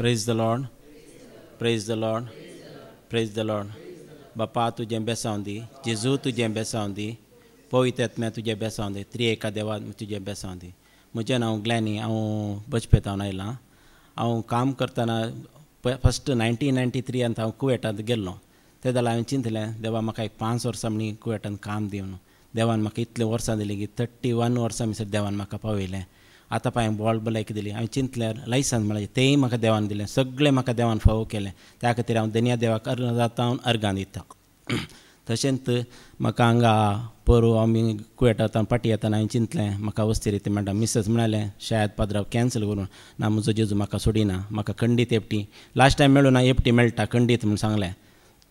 Praise the Lord. Praise the Lord. Praise the Lord. बापा तुजें बेसावंदी जेजू तुजें बेसावंदी पवित्र आत्म्या तुजें बेसावंदी त्रिएका देवा तुजें बेसावंदी म्हजें नांव ग्लॅनी हांव बचपेतावन आयलां हांव काम करतना फस्ट 1993 हांव कुवेटांत गेल्लो ते जाल्यार हांवें चिंतलें देवा म्हाका एक 5 वर्सां म्हणी कुवेटांत काम दिवन देवान म्हाका इतलें वर्सां दिलीं की 31 वर्सां भितर देवान म्हाका पावयलें आतां पळय बॉल बलायक दिली हांवें चिंतल्यार लायसन्स म्हळ्यार तेंय म्हाका देवान दिलें सगळें म्हाका देवान फावो केलें त्या खातीर हांव धन्य देवाक अर्गां दितां तशेंच म्हाका हांगा पोरू आमी कुवेटांत पाटी येताना हांवें चिंतलें म्हाका वस्ती मेळटा मिसेस म्हणालें शायद पाद्राव कॅन्सल करून ना म्हजो जेजू म्हाका सोडिना म्हाका खंडीत एपटी लास्ट टायम मेळूं ना एपटी मेळटा खंडीत म्हूण सांगलें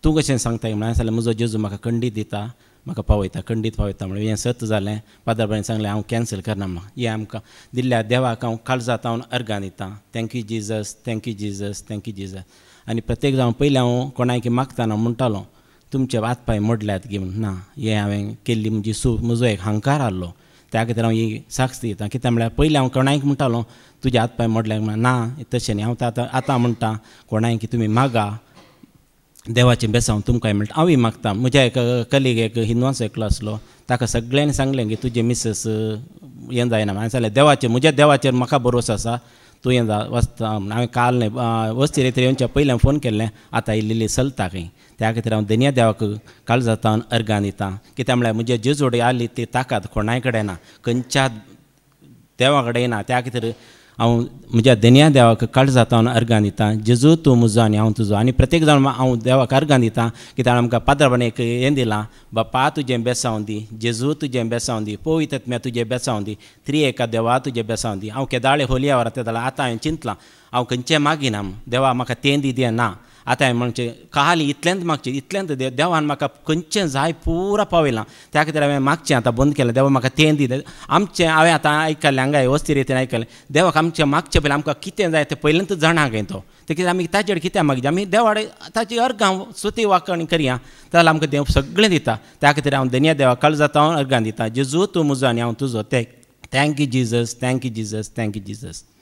तूं कशें सांगता म्हण जाल्यार म्हजो जेजू म्हाका खंडीत दिता म्हाका पावयता खंडीत पावयता म्हणून हें सत जालें पाद्राबाईन सांगलें हांव कॅन्सल करना म्हाका हें आमकां दिल्ल्या देवाक हांव काळजांत हांव अर्गां दितां thank you Jesus thank you Jesus thank you Jesus आनी प्रत्येक जावन पयलीं हांव कोणाक मागतना म्हणटालो तुमचे हात पांय मोडल्यात घेवन ना हें हांवें केल्ली म्हजी म्हजो एक हंकार आहलो त्या खातीर हांव ही साक्ष दितां कित्याक म्हळ्यार पयलीं हांव कोणाक म्हणटालो तुजे हात पांय मोडल्यात म्हण ना तशें न्ही हांव आतां म्हणटा कोणाक की तुमी मागा देवाचें बेसांव तुमकां मेळटा हांवूय मागता म्हज्या एक कलीग एक हिंदवाचो एकलो आसलो ताका सगळ्यांनी सांगलें की तुजे मिसेस हें जायना हांवें सांगलें देवाचेर म्हज्या देवाचेर म्हाका भरोसो आसा तूं हें वचता हांवें काल न्ही वस्ती रेती येवच्या पयलीं फोन केल्लें आतां इल्ली चलता खंय त्या खातीर हांव धन्य देवाक काळजांत अर्गां दितां कित्याक म्हळ्यार म्हजे जेजोडी आसली ती ताकद कोणाय कडेन ना खंयच्या देवा कडेन ना त्या खातीर हांव म्हज्या धन्य देवाक काळजांत अर्गां दितां जेजू तूं म्हजो आनी हांव तुजो आनी प्रत्येक जाण हांव देवाक अर्गां दितां कित्याक आमकां पाद्राबान एक हें दिलां बापा तुजें बेसांव दी जेजू तुजें बेसांव दी पवित्र आत्म्या तुजें बेसांव दी त्रिएका देवा तुजें बेसांव दी हांव केदाळे होलया व्हरता जाल्यार आतां हांवें चिंतलां हांव खंयचें मागिना देवा म्हाका तें दी दिया ना आतां हांवें म्हणचें काल इतलेंत मागचें इतलेंत देवान म्हाका खंयचें जाय पुरा पावयलां त्या खातीर हांवें मागचें आतां बंद केलें देवा म्हाका तें दी आमचें हांवें आतां आयकल्लें हांगा वस्ती रितीन आयकलें देवाक आमचें मागचें पयलीं आमकां कितें जाय तें पयलींच जाणा खंय तो ते कितें आमी ताचे कडेन कितें मागचें आमी देवाडे ताची अर्गां स्तुती वाकण करया जाल्यार आमकां देव सगळें दिता त्या खातीर हांव धन्य देवाक काळजांत अर्गां दितां जेजू तूं म्हजो आनी हांव तुजो thank you Jesus thank you Jesus thank you Jesus